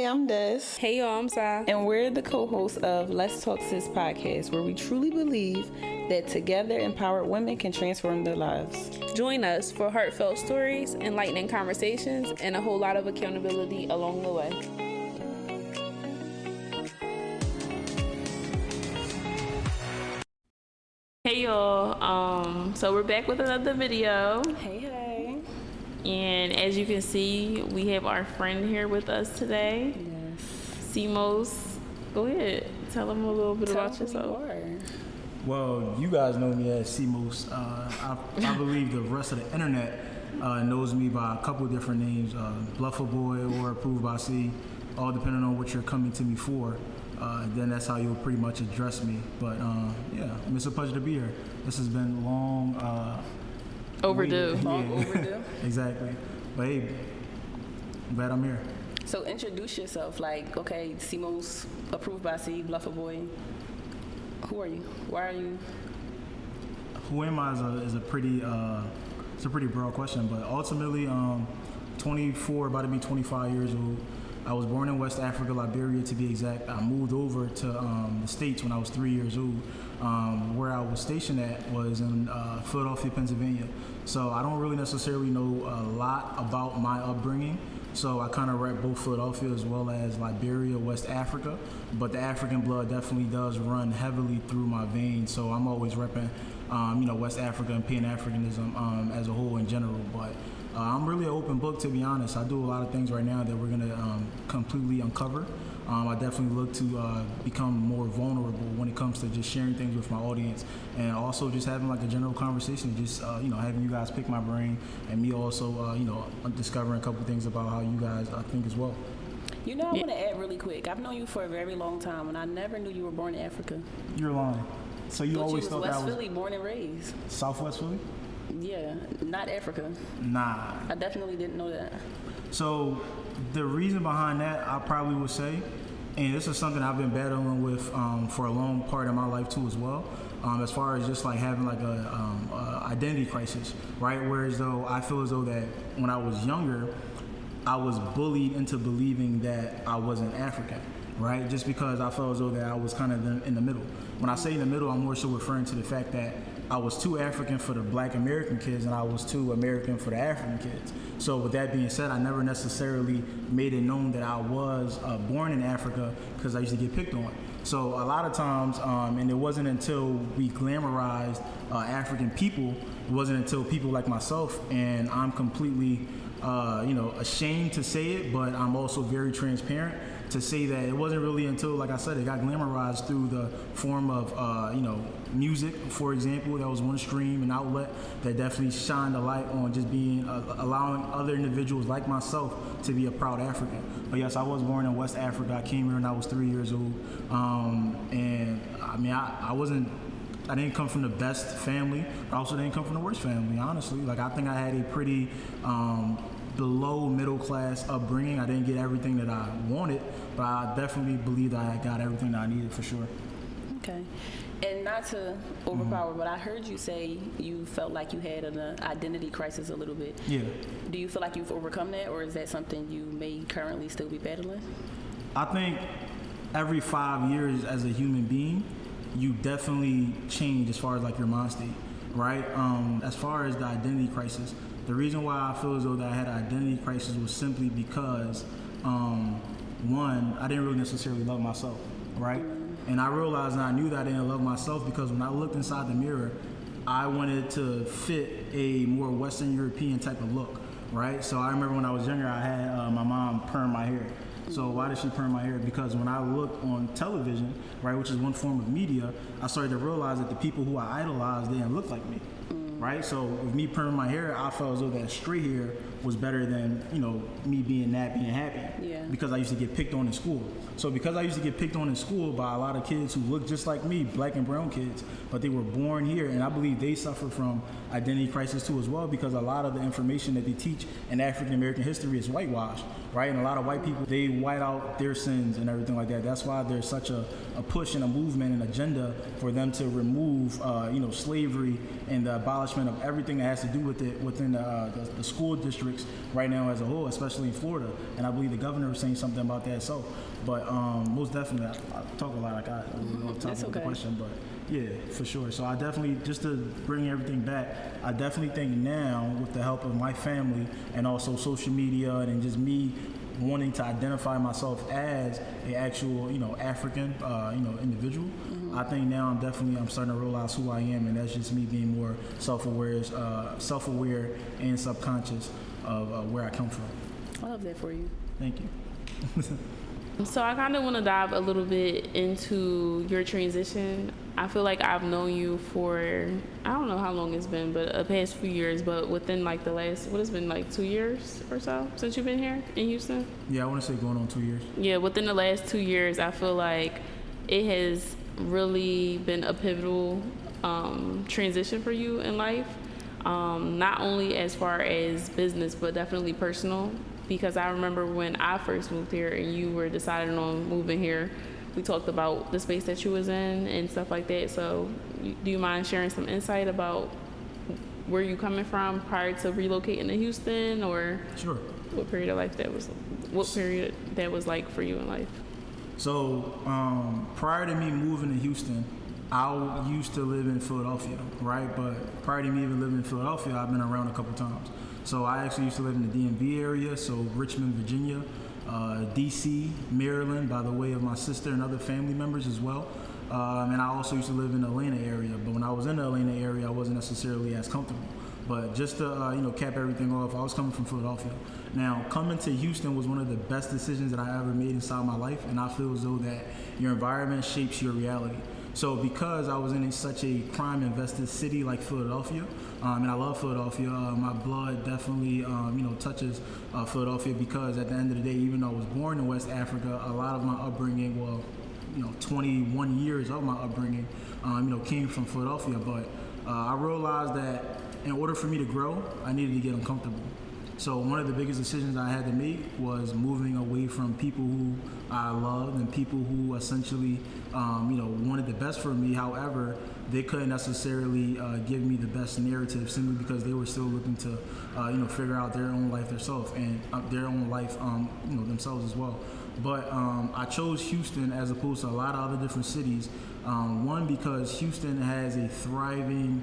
I'm Des. Hey y'all, I'm Sai. And we're the co-hosts of Let's Talk Sis podcast, where we truly believe that together empowered women can transform their lives. Join us for heartfelt stories, enlightening conversations, and a whole lot of accountability along the way. Hey y'all, so we're back with another video. Hey. And as you can see, we have our friend here with us today. Yes. Simos, go ahead. Tell them a little bit about yourself. Well, you guys know me as Simos. I believe the rest of the internet knows me by a couple of different names, Bluffa Boy or Approved by C, all depending on what you're coming to me for. Then that's how you'll pretty much address me. But yeah, it's a pleasure to be here. This has been long. Overdue. Long overdue. Exactly. But hey, I'm glad I'm here. So introduce yourself. Like, okay, Simos, Approved by C, Bluffa Boy. Who are you? Why are you? Who am I is a pretty broad question. But ultimately, 24, about to be 25 years old. I was born in West Africa, Liberia to be exact. I moved over to the States when I was 3 years old. Where I was stationed at was in Philadelphia, Pennsylvania. So I don't really necessarily know a lot about my upbringing. So I kind of rep both Philadelphia as well as Liberia, West Africa. But the African blood definitely does run heavily through my veins. So I'm always repping, West Africa and Pan-Africanism as a whole in general. But I'm really an open book, to be honest. I do a lot of things right now that we're going to completely uncover. I definitely look to become more vulnerable when it comes to just sharing things with my audience, and also just having like a general conversation, just having you guys pick my brain, and me also discovering a couple things about how you guys think as well. I want to add really quick. I've known you for a very long time, and I never knew you were born in Africa. You're lying. So you always thought that I was West Philly, born and raised. Southwest Philly? Yeah, not Africa. Nah. I definitely didn't know that. So the reason behind that, I probably would say, and this is something I've been battling with for a long part of my life too as well, as far as just like having like a identity crisis, right? Whereas though I feel as though that when I was younger, I was bullied into believing that I wasn't African, right? Just because I felt as though that I was kind of in the middle. When I say in the middle, I'm more so referring to the fact that I was too African for the Black American kids and I was too American for the African kids. So with that being said, I never necessarily made it known that I was born in Africa because I used to get picked on. So a lot of times, and it wasn't until we glamorized African people, it wasn't until people like myself, and I'm completely ashamed to say it, but I'm also very transparent to say that it wasn't really until, like I said, it got glamorized through the form of, music, for example. That was one stream and outlet that definitely shined a light on just being, allowing other individuals like myself to be a proud African. But yes, I was born in West Africa. I came here when I was 3 years old. And I mean, I didn't come from the best family. I also didn't come from the worst family, honestly. Like, I think I had a pretty below middle class upbringing. I didn't get everything that I wanted, but I definitely believe that I got everything that I needed for sure. Okay. And not to overpower, but I heard you say you felt like you had an identity crisis a little bit. Yeah. Do you feel like you've overcome that, or is that something you may currently still be battling? I think every 5 years as a human being, you definitely change as far as like your mind state, right? As far as the identity crisis, the reason why I feel as though that I had an identity crisis was simply because, one, I didn't really necessarily love myself, right? And I realized and I knew that I didn't love myself because when I looked inside the mirror, I wanted to fit a more Western European type of look, right? So I remember when I was younger, I had my mom perm my hair. So why did she perm my hair? Because when I looked on television, right, which is one form of media, I started to realize that the people who I idolized didn't look like me, right? So with me perming my hair, I felt as though that straight hair was better than, me being nappy and happy. Yeah. Because I used to get picked on in school. So because I used to get picked on in school by a lot of kids who looked just like me, black and brown kids, but they were born here, and I believe they suffer from identity crisis too as well, because a lot of the information that they teach in African American history is whitewashed, right? And a lot of white people, they white out their sins and everything like that. That's why there's such a push and a movement and agenda for them to remove, slavery and the abolishment of everything that has to do with it within the school district breaks right now as a whole, especially in Florida. And I believe the governor was saying something about that. So, but most definitely, I talk a lot. Like I on top of the question, but yeah, for sure. So I definitely, just to bring everything back, I definitely think now with the help of my family and also social media and just me wanting to identify myself as a actual, African, individual. I think now I'm starting to realize who I am, and that's just me being more self-aware and subconscious of where I come from. I love that for you. Thank you. So I kind of want to dive a little bit into your transition. I feel like I've known you for, I don't know how long it's been, but the past few years, but within like the last, what has been like 2 years or so since you've been here in Houston? Yeah, I want to say going on 2 years. Yeah, within the last 2 years, I feel like it has really been a pivotal transition for you in life, not only as far as business, but definitely personal. Because I remember when I first moved here and you were deciding on moving here, we talked about the space that you was in and stuff like that. So do you mind sharing some insight about where you coming from prior to relocating to Houston, or Sure. what period that was like for you in life? So prior to me moving to Houston, I used to live in Philadelphia, right? But prior to me even living in Philadelphia, I've been around a couple times. So I actually used to live in the DMV area, so Richmond, Virginia, DC, Maryland, by the way of my sister and other family members as well. And I also used to live in the Atlanta area, but when I was in the Atlanta area, I wasn't necessarily as comfortable. But just to cap everything off, I was coming from Philadelphia. Now, coming to Houston was one of the best decisions that I ever made inside my life, and I feel as though that your environment shapes your reality. So because I was in such a crime-invested city like Philadelphia, and I love Philadelphia, my blood definitely, touches Philadelphia, because at the end of the day, even though I was born in West Africa, a lot of my upbringing, 21 years of my upbringing, came from Philadelphia. But I realized that in order for me to grow, I needed to get uncomfortable. So one of the biggest decisions I had to make was moving away from people who I loved and people who essentially, wanted the best for me. However, they couldn't necessarily give me the best narrative simply because they were still looking to, figure out their own life themselves and their own life, themselves as well. But I chose Houston as opposed to a lot of other different cities. One, because Houston has a thriving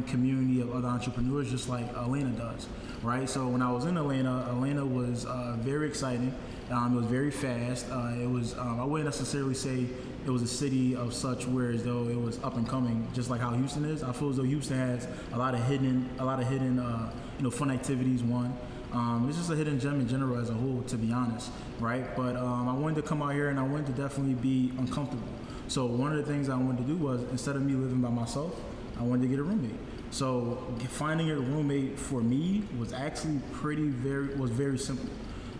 community of other entrepreneurs, just like Atlanta does, right? So when I was in Atlanta was very exciting. It was very fast. It was I wouldn't necessarily say it was a city of such where as though it was up and coming, just like how Houston is. I feel as though Houston has a lot of hidden fun activities. One. It's just a hidden gem in general as a whole, to be honest, right? But I wanted to come out here and I wanted to definitely be uncomfortable. So one of the things I wanted to do was, instead of me living by myself, I wanted to get a roommate. So finding a roommate for me was actually very simple.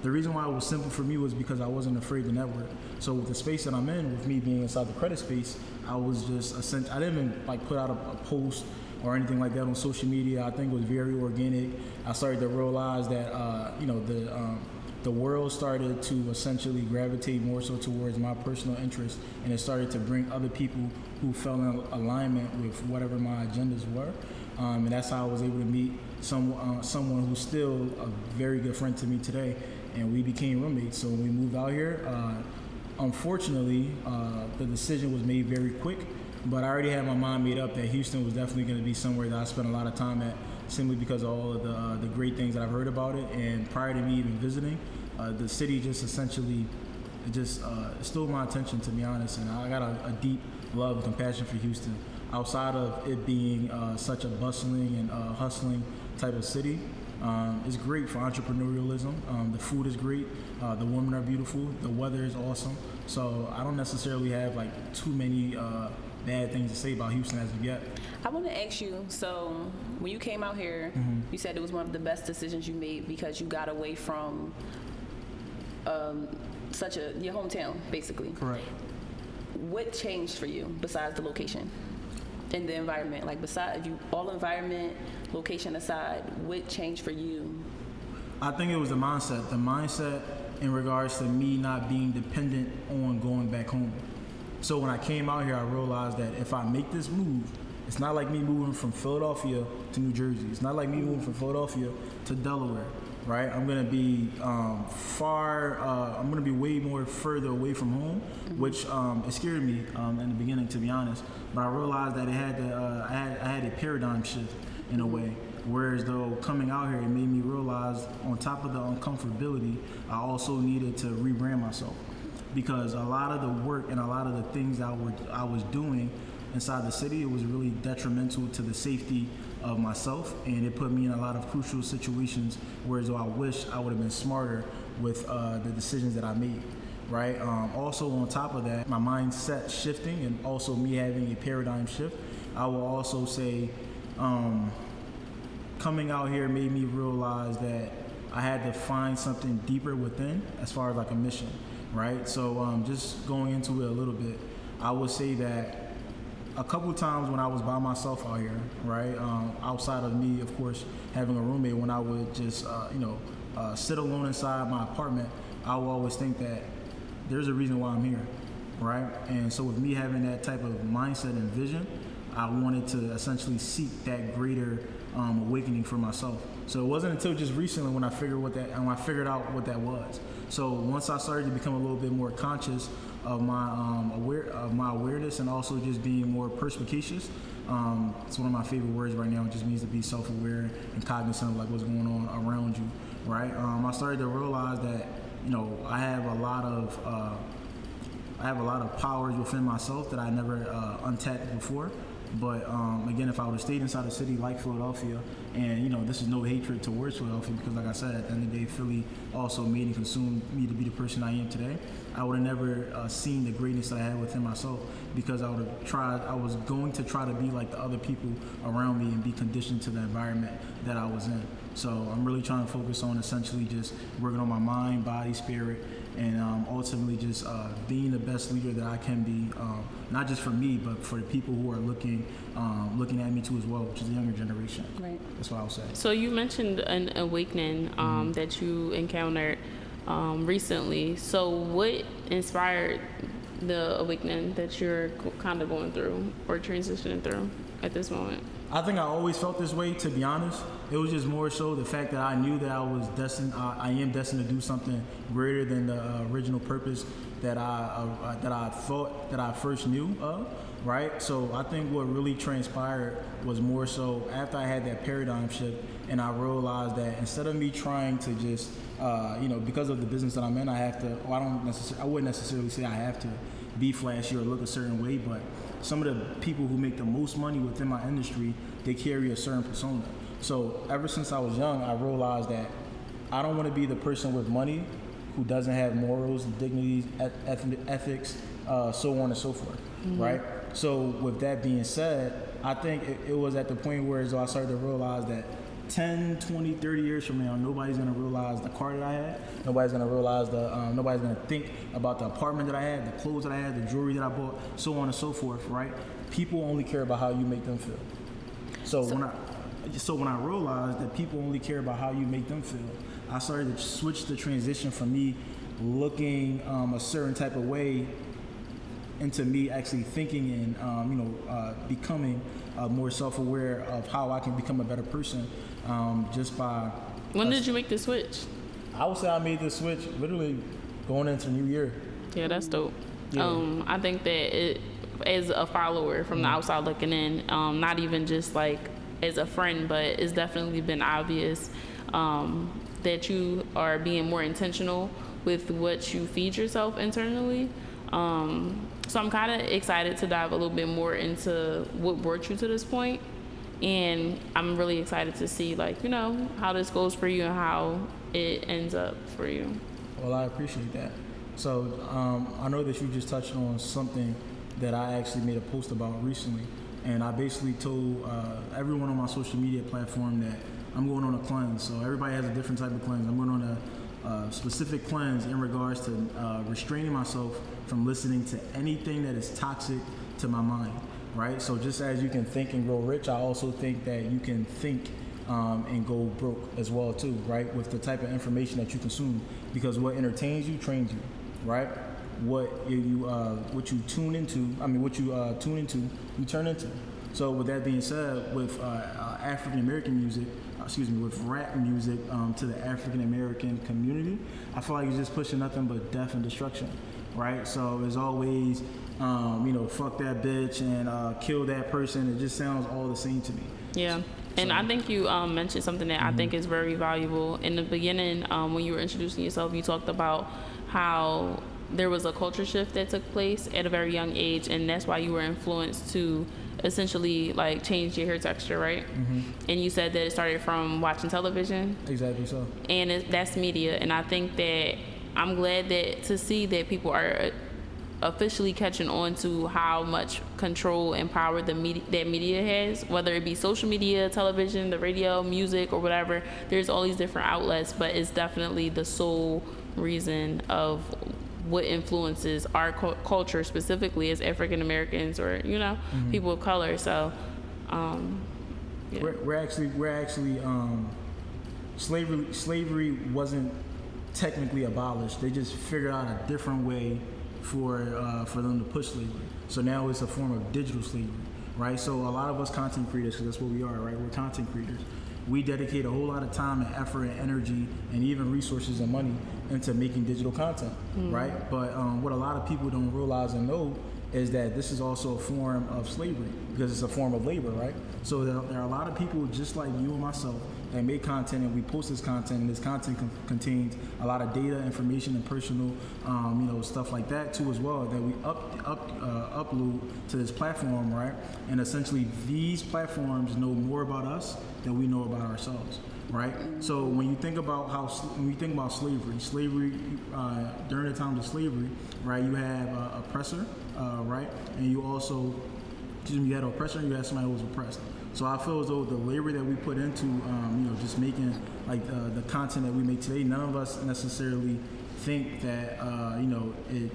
The reason why it was simple for me was because I wasn't afraid to network. So with the space that I'm in, with me being inside the credit space, I was just I didn't even put out a post or anything like that on social media. I think it was very organic. I started to realize that the world started to essentially gravitate more so towards my personal interests, and it started to bring other people who fell in alignment with whatever my agendas were. And that's how I was able to meet someone who's still a very good friend to me today, and we became roommates. So when we moved out here, unfortunately, the decision was made very quick, but I already had my mind made up that Houston was definitely going to be somewhere that I spent a lot of time at, simply because of all of the great things that I've heard about it. And prior to me even visiting, the city just essentially stole my attention, to be honest. And I got a deep love and compassion for Houston. Outside of it being such a bustling and hustling type of city, it's great for entrepreneurialism. The food is great. The women are beautiful. The weather is awesome. So I don't necessarily have too many bad things to say about Houston as of yet. I want to ask you, so when you came out here, you said it was one of the best decisions you made because you got away from your hometown, basically. Correct. What changed for you besides the location and the environment? Besides all environment, location aside, what changed for you? I think it was the mindset. The mindset in regards to me not being dependent on going back home. So when I came out here, I realized that if I make this move, It's not like me moving from Philadelphia to New Jersey. It's not like me moving from Philadelphia to Delaware, right? I'm gonna be I'm gonna be way more further away from home, which it scared me in the beginning, to be honest. But I realized that I had a paradigm shift in a way. Whereas though coming out here, it made me realize, on top of the uncomfortability, I also needed to rebrand myself, because a lot of the work and a lot of the things I was doing inside the city, it was really detrimental to the safety of myself, and it put me in a lot of crucial situations. Whereas though I wish I would have been smarter with the decisions that I made. Right. Also, on top of that, my mindset shifting and also me having a paradigm shift, I will also say. Coming out here made me realize that I had to find something deeper within, as far as like a mission, right? So just going into it a little bit, I would say that a couple times when I was by myself out here, right, outside of me, of course, having a roommate, when I would just, sit alone inside my apartment, I would always think that there's a reason why I'm here, right? And so with me having that type of mindset and vision, I wanted to essentially seek that greater awakening for myself. So it wasn't until just recently when I figured out what that was. So once I started to become a little bit more conscious of my awareness, and also just being more perspicacious. It's one of my favorite words right now. It just means to be self-aware and cognizant of like what's going on around you, right? I started to realize that I have a lot of powers within myself that I never untapped before. But again, if I would have stayed inside a city like Philadelphia, and this is no hatred towards Philadelphia, because like I said, at the end of the day, Philly also made and consumed me to be the person I am today. I would have never seen the greatness that I had within myself, because I was going to try to be like the other people around me and be conditioned to the environment that I was in. So I'm really trying to focus on essentially just working on my mind, body, spirit, and ultimately just being the best leader that I can be, not just for me, but for the people who are looking at me too as well, which is the younger generation. Right. That's what I would say. So you mentioned an awakening that you encountered recently. So what inspired the awakening that you're kind of going through or transitioning through at this moment? I think I always felt this way, to be honest. It was just more so the fact that I knew that I am destined to do something greater than the original purpose that I thought that I first knew of, right? So I think what really transpired was more so after I had that paradigm shift, and I realized that instead of me trying to just, because of the business that I'm in, I wouldn't necessarily say I have to be flashy or look a certain way, but some of the people who make the most money within my industry, they carry a certain persona. So ever since I was young, I realized that I don't want to be the person with money who doesn't have morals, dignity, ethics, so on and so forth, right? So with that being said, I think it was at the point where I started to realize that 10, 20, 30 years from now, nobody's going to realize the car that I had. Nobody's going to realize nobody's going to think about the apartment that I had, the clothes that I had, the jewelry that I bought, so on and so forth, right? People only care about how you make them feel. So when I realized that people only care about how you make them feel, I started to switch the transition from me looking a certain type of way into me actually thinking and becoming more self-aware of how I can become a better person just by. When did you make the switch? I would say I made the switch literally going into the new year. Yeah, that's dope. Yeah. I think that as a follower from the outside looking in, not even just like as a friend, but it's definitely been obvious that you are being more intentional with what you feed yourself internally. So I'm kind of excited to dive a little bit more into what brought you to this point. And I'm really excited to see how this goes for you and how it ends up for you. Well, I appreciate that. So I know that you just touched on something that I actually made a post about recently. And I basically told everyone on my social media platform that I'm going on a cleanse. So everybody has a different type of cleanse. I'm going on a specific cleanse in regards to restraining myself from listening to anything that is toxic to my mind, right? So just as you can think and grow rich, I also think that you can think and go broke as well too, right? With the type of information that you consume, because what entertains you trains you, right? What you tune into, you turn into, So with that being said, with African American music, with rap music to the African American community, I feel like it's just pushing nothing but death and destruction, right? So there's always, fuck that bitch and kill that person. It just sounds all the same to me. Yeah. And I think you mentioned something that I think is very valuable. In the beginning, when you were introducing yourself, you talked about how there was a culture shift that took place at a very young age, and that's why you were influenced to essentially like change your hair texture, right? And you said that it started from watching television. Exactly so. And that's media, and I think that I'm glad to see that people are officially catching on to how much control and power that media has, whether it be social media, television, the radio, music, or whatever. There's all these different outlets, but it's definitely the sole reason of what influences our culture specifically as African Americans or people of color. So yeah. we're actually slavery wasn't technically abolished. They just figured out a different way for them to push slavery. So now it's a form of digital slavery, right? So a lot of us content creators, because that's what we are, right? We're content creators. We dedicate a whole lot of time and effort and energy and even resources and money into making digital content, right? But what a lot of people don't realize and know is that this is also a form of slavery because it's a form of labor, right? So there are a lot of people just like you and myself that make content, and we post this content, and this content contains a lot of data, information, and personal, stuff like that too as well that we upload to this platform, right? And essentially, these platforms know more about us than we know about ourselves, right? So when you think about slavery during the times of slavery, right? You have oppressor, right? And you also, you had oppressor, and you had somebody who was oppressed. So I feel as though the labor that we put into, just making like the content that we make today, none of us necessarily think that, it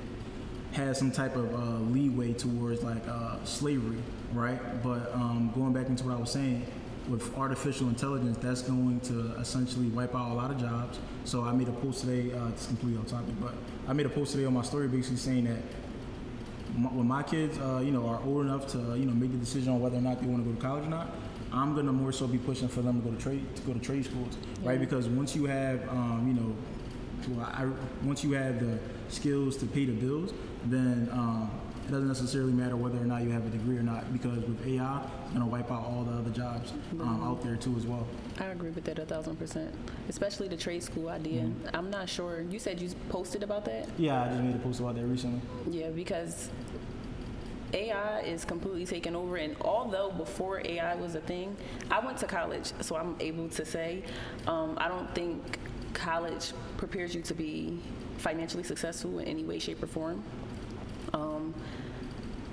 has some type of leeway towards like slavery, right? But going back into what I was saying, with artificial intelligence, that's going to essentially wipe out a lot of jobs. So I made a post today, it's completely off topic, but I made a post today on my story basically saying that when my kids, are old enough to, make the decision on whether or not they want to go to college or not, I'm gonna more so be pushing for them to go to trade schools, right? Because once you have, once you have the skills to pay the bills, then it doesn't necessarily matter whether or not you have a degree or not, because with AI, it's gonna wipe out all the other jobs out there too as well. I agree with that 1,000%, especially the trade school idea. I'm not sure. You said you posted about that? Yeah, I just made a post about that recently. Yeah, because AI is completely taking over, and although before AI was a thing, I went to college, so I'm able to say I don't think college prepares you to be financially successful in any way, shape, or form.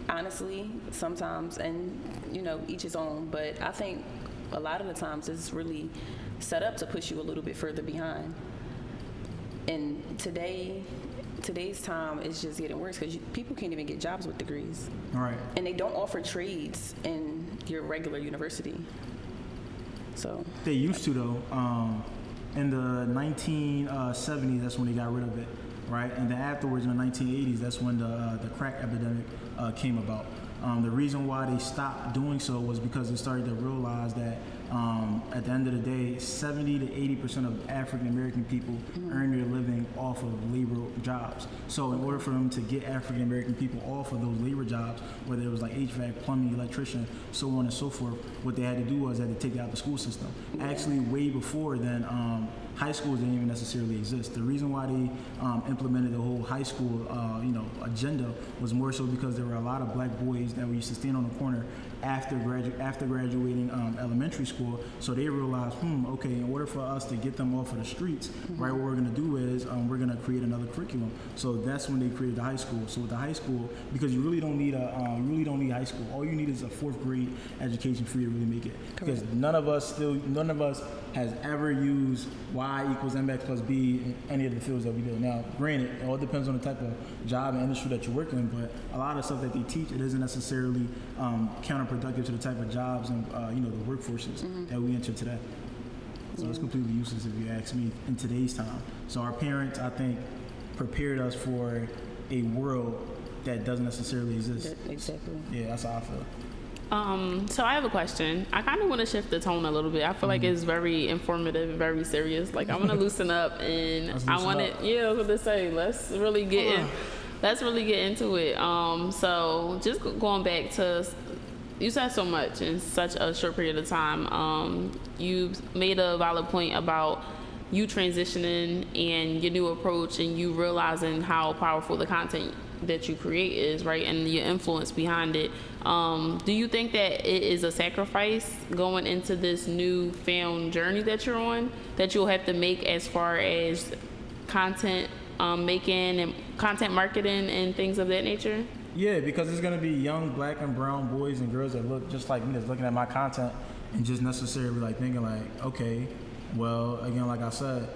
Honestly, sometimes, and each his own, but I think a lot of the times it's really set up to push you a little bit further behind. And today's time is just getting worse because people can't even get jobs with degrees. All right. And they don't offer trades in your regular university. So they used to though. In the 1970s, that's when they got rid of it, right? And then afterwards, in the 1980s, that's when the crack epidemic came about. The reason why they stopped doing so was because they started to realize that at the end of the day, 70 to 80% of African American people earn their living off of labor jobs. So in order for them to get African American people off of those labor jobs, whether it was like HVAC, plumbing, electrician, so on and so forth, what they had to do was they had to take it out of the school system. Actually, way before then, high schools didn't even necessarily exist. The reason why they implemented the whole high school, agenda was more so because there were a lot of black boys that used to stand on the corner after graduating elementary school. So they realized, okay, in order for us to get them off of the streets, right, what we're going to do is we're going to create another curriculum. So that's when they created the high school. So with the high school, because you really don't need high school. All you need is a 4th grade education for you to really make it. Because none of us has ever used Y equals MX plus B in any of the fields that we do. Now, granted, it all depends on the type of job and industry that you're working in, but a lot of stuff that they teach, it isn't necessarily counterproductive to the type of jobs and the workforces that we enter today. So it's completely useless if you ask me in today's time. So our parents, I think, prepared us for a world that doesn't necessarily exist. Exactly. Yeah, that's how I feel. So I have a question. I kind of want to shift the tone a little bit. I feel like it's very informative, very serious. Like I want to loosen up, and I want to, yeah, I was going to say, let's really get into it. So just going back to, you said so much in such a short period of time. You made a valid point about you transitioning and your new approach, and you realizing how powerful the content that you create is, right, and your influence behind it. Do you think that it is a sacrifice going into this newfound journey that you're on, that you'll have to make as far as content making and content marketing and things of that nature? Yeah, because it's gonna be young black and brown boys and girls that look just like me, that's looking at my content and just necessarily like thinking like, okay, well, again, like I said,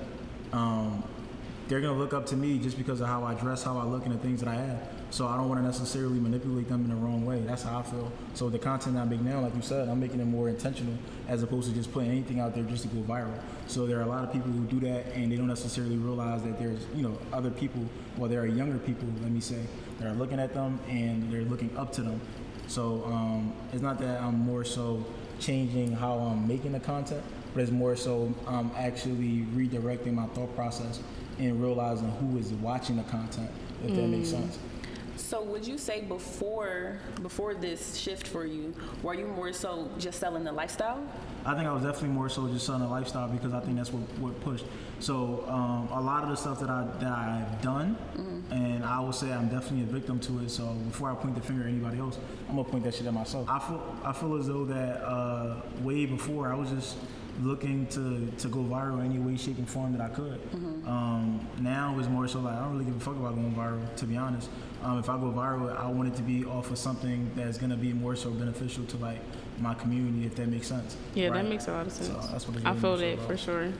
they're gonna look up to me just because of how I dress, how I look, and the things that I have. So I don't want to necessarily manipulate them in the wrong way. That's how I feel. So the content I make now, like you said, I'm making it more intentional as opposed to just putting anything out there just to go viral. So there are a lot of people who do that, and they don't necessarily realize that there's, other people, well, there are younger people, let me say, that are looking at them and they're looking up to them. So it's not that I'm more so changing how I'm making the content, but it's more so I'm actually redirecting my thought process and realizing who is watching the content, if that makes sense. So would you say before this shift for you, were you more so just selling the lifestyle? I think I was definitely more so just selling a lifestyle because I think that's what pushed. So a lot of the stuff that I've done, and I would say I'm definitely a victim to it. So before I point the finger at anybody else, I'm gonna point that shit at myself. I feel as though that way before I was just looking to go viral any way, shape, and form that I could. Now it's more so like I don't really give a fuck about going viral, to be honest. If I go viral, I want it to be off of something that's gonna be more so beneficial to like my community, if that makes sense. Yeah, right? That makes a lot of sense. So that's what I feel that for sure.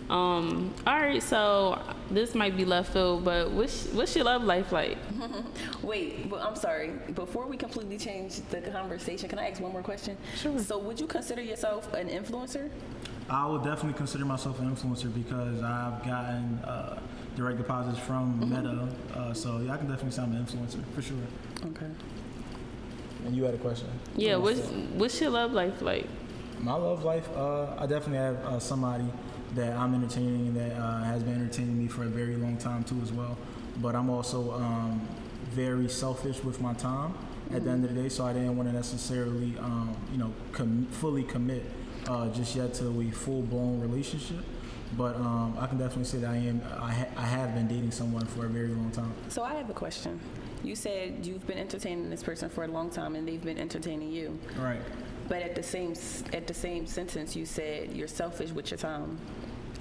All right, so this might be left field, but what's your love life like? Wait, but I'm sorry. Before we completely change the conversation, can I ask one more question? Sure. So would you consider yourself an influencer? I would definitely consider myself an influencer because I've gotten direct deposits from Meta. So yeah, I can definitely say I'm an influencer for sure. Okay. And you had a question? Yeah, what's your love life like? My love life, I definitely have somebody that I'm entertaining and that has been entertaining me for a very long time too as well. But I'm also very selfish with my time at the end of the day, so I didn't want to necessarily, fully commit just yet to a full-blown relationship. But I can definitely say that I have been dating someone for a very long time. So I have a question. You said you've been entertaining this person for a long time and they've been entertaining you. Right. But at the same sentence, you said you're selfish with your time.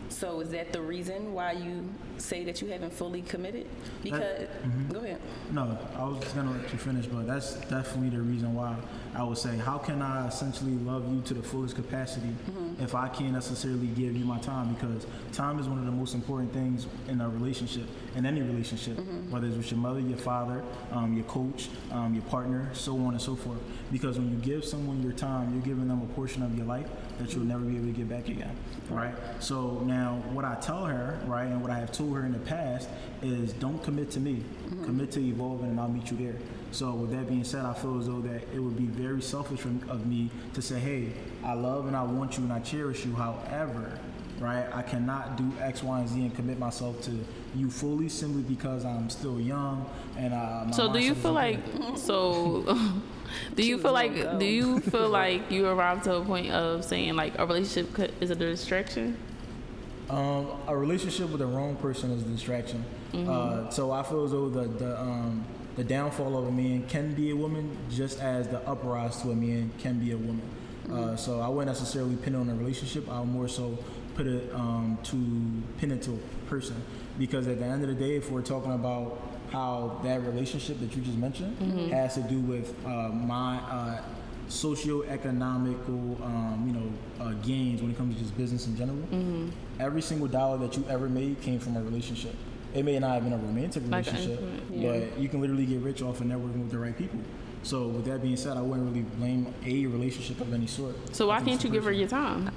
So is that the reason why you say that you haven't fully committed? Because go ahead. No, I was just gonna let you finish, but that's definitely the reason why I would say, how can I essentially love you to the fullest capacity if I can't necessarily give you my time? Because time is one of the most important things in a relationship, in any relationship, whether it's with your mother, your father, your coach, your partner, so on and so forth. Because when you give someone your time, you're giving them a portion of your life that you'll never be able to get back again, right? So now what I tell her, right, and what I have told her in the past is don't commit to me, commit to evolving and I'll meet you there. So with that being said, I feel as though that it would be very selfish of me to say, hey, I love and I want you and I cherish you. However, right, I cannot do X, Y, and Z and commit myself to you fully simply because I'm still young and So do you feel like do you feel like you arrived to a point of saying like a relationship is a distraction? A relationship with the wrong person is a distraction. So I feel as though the downfall of a man can be a woman just as the uprise to a man can be a woman. So I wouldn't necessarily pin it on a relationship. I'll more so put it pin it to a person. Because at the end of the day, if we're talking about how that relationship that you just mentioned has to do with my socioeconomical, gains when it comes to just business in general. Every single dollar that you ever made came from a relationship. It may not have been a romantic relationship, but you can literally get rich off of networking with the right people. So with that being said, I wouldn't really blame a relationship of any sort. So why I think can't it's you a give her person. your time?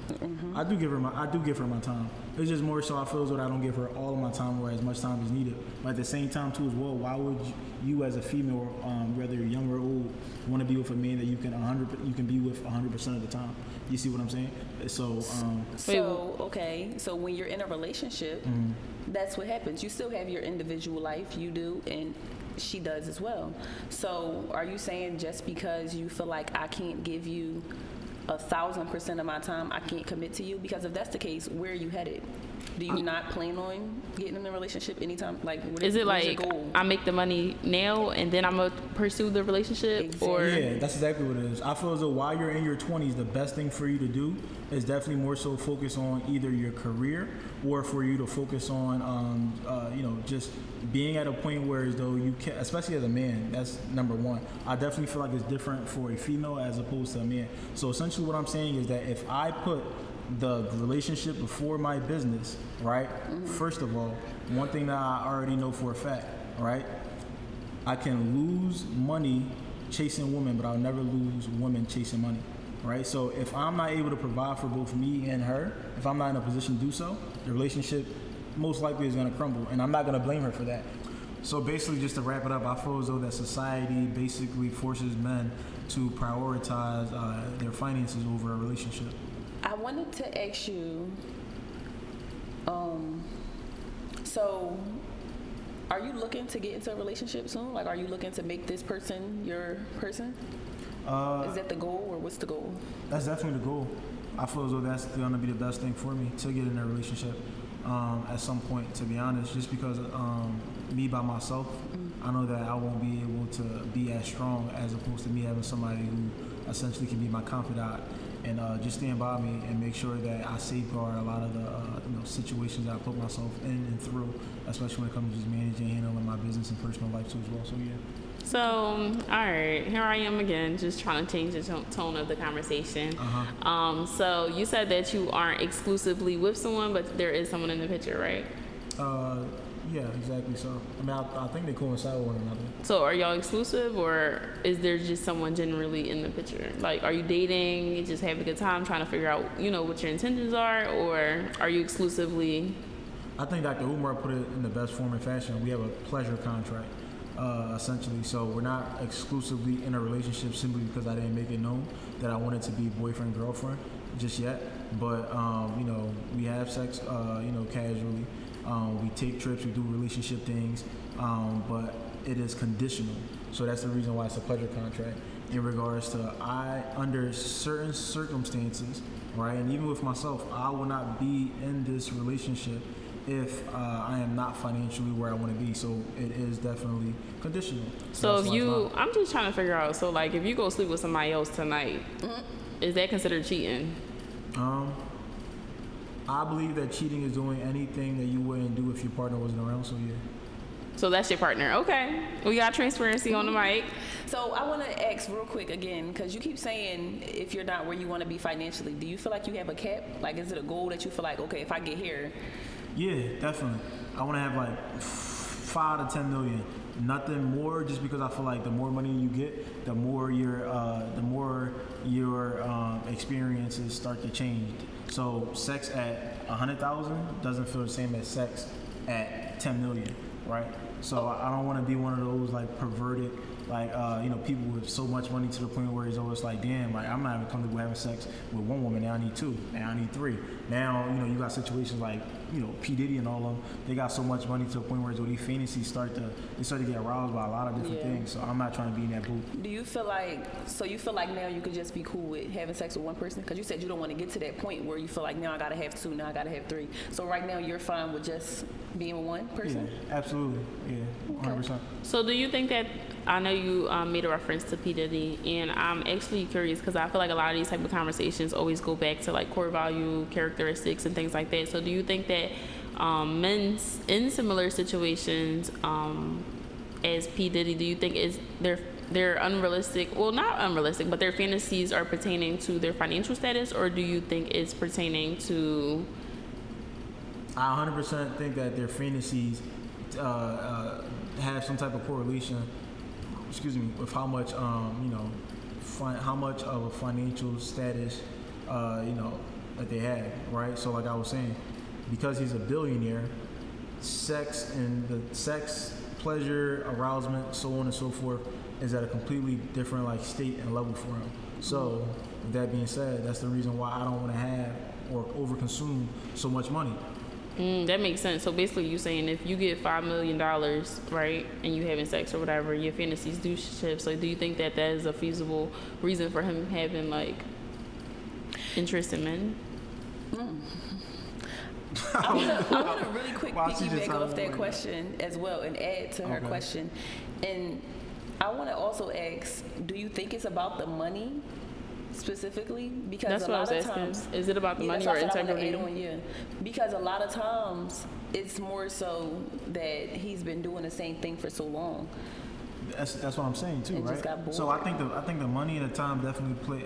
I do give her my time. It's just more so I feel as though I don't give her all of my time or as much time as needed. But at the same time too as well, why would you as a female, whether you're young or old, want to be with a man that you can be with 100% of the time? You see what I'm saying? So so when you're in a relationship, that's what happens. You still have your individual life, you do, and she does as well. So are you saying just because you feel like I can't give you 1,000% of my time, I can't commit to you? Because if that's the case, where are you headed? Do you not plan on getting in a relationship anytime? Like, Is it what's your like goal? I make the money now and then I'm gonna pursue the relationship? Exactly. Or yeah, that's exactly what it is. I feel as though while you're in your 20s, the best thing for you to do is definitely more so focus on either your career or for you to focus on, just being at a point where as though you can, especially as a man, that's number one. I definitely feel like it's different for a female as opposed to a man. So essentially what I'm saying is that if I put the relationship before my business, right? First of all, one thing that I already know for a fact, right? I can lose money chasing women, but I'll never lose women chasing money, right? So if I'm not able to provide for both me and her, if I'm not in a position to do so, the relationship most likely is going to crumble, and I'm not going to blame her for that. So basically, just to wrap it up, I feel as though that society basically forces men to prioritize their finances over a relationship. I wanted to ask you, so are you looking to get into a relationship soon? Like, are you looking to make this person your person? Is that the goal, or what's the goal? That's definitely the goal. I feel as though that's going to be the best thing for me to get in a relationship at some point, to be honest, just because me by myself, I know that I won't be able to be as strong as opposed to me having somebody who essentially can be my confidant and just stand by me and make sure that I safeguard a lot of the situations that I put myself in and through, especially when it comes to just managing and handling my business and personal life too as well. So yeah. So, all right, here I am again, just trying to change the tone of the conversation. So you said that you aren't exclusively with someone, but there is someone in the picture, right? Yeah, exactly. So I mean, I think they coincide with one another. So are y'all exclusive, or is there just someone generally in the picture? Like, are you dating, just have a good time, trying to figure out, what your intentions are, or are you exclusively? I think Dr. Umar put it in the best form and fashion. We have a pleasure contract, essentially. So we're not exclusively in a relationship simply because I didn't make it known that I wanted to be boyfriend, girlfriend just yet. But, we have sex, casually. We take trips, we do relationship things, but it is conditional. So that's the reason why it's a pleasure contract. In regards to under certain circumstances, right, and even with myself, I will not be in this relationship if I am not financially where I want to be. So it is definitely conditional. So I'm just trying to figure out, so like if you go sleep with somebody else tonight, is that considered cheating? I believe that cheating is doing anything that you wouldn't do if your partner wasn't around, so yeah. So that's your partner. Okay. We got transparency on the mic. So I want to ask real quick again, because you keep saying if you're not where you want to be financially, do you feel like you have a cap? Like, is it a goal that you feel like, okay, if I get here? Yeah, definitely. I want to have like 5 to 10 million. Nothing more, just because I feel like the more money you get, the more your experiences start to change. So sex at 100,000 doesn't feel the same as sex at 10 million, right? So I don't want to be one of those like perverted, like people with so much money to the point where it's always like, damn, like I'm not even comfortable having sex with one woman. Now I need 2. Now I need 3. Now you got situations like P Diddy and all of them. They got so much money to the point where these fantasies start to get aroused by a lot of different things. So I'm not trying to be in that booth. Do you feel like now you could just be cool with having sex with one person? Because you said you don't want to get to that point where you feel like now I gotta have 2, now I gotta have 3. So right now you're fine with just being with one person? Yeah, absolutely. Yeah, 100%. So do you think that, I know you made a reference to P Diddy, and I'm actually curious because I feel like a lot of these type of conversations always go back to like core value characteristics and things like that. So do you think that men in similar situations as P Diddy, do you think they're unrealistic, well not unrealistic, but their fantasies are pertaining to their financial status, or do you think it's pertaining to? I 100% think that their fantasies have some type of correlation with how much how much of a financial status that they have, right? So like I was saying, because he's a billionaire, sex and the sex, pleasure, arousement, so on and so forth, is at a completely different like state and level for him. So with that being said, that's the reason why I don't want to have or overconsume so much money. That makes sense. So basically you saying if you get $5 million, right, and you having sex or whatever, your fantasies do shift. So do you think that is a feasible reason for him having like interest in men? I want to really quick piggyback off that question as well and add to her question. And I want to also ask, do you think it's about the money specifically? Because that's a what lot I was of asking. times, is it about the money or integrity? Because a lot of times it's more so that he's been doing the same thing for so long. That's what I'm saying too, and right? Just got bored. So I think the money and the time definitely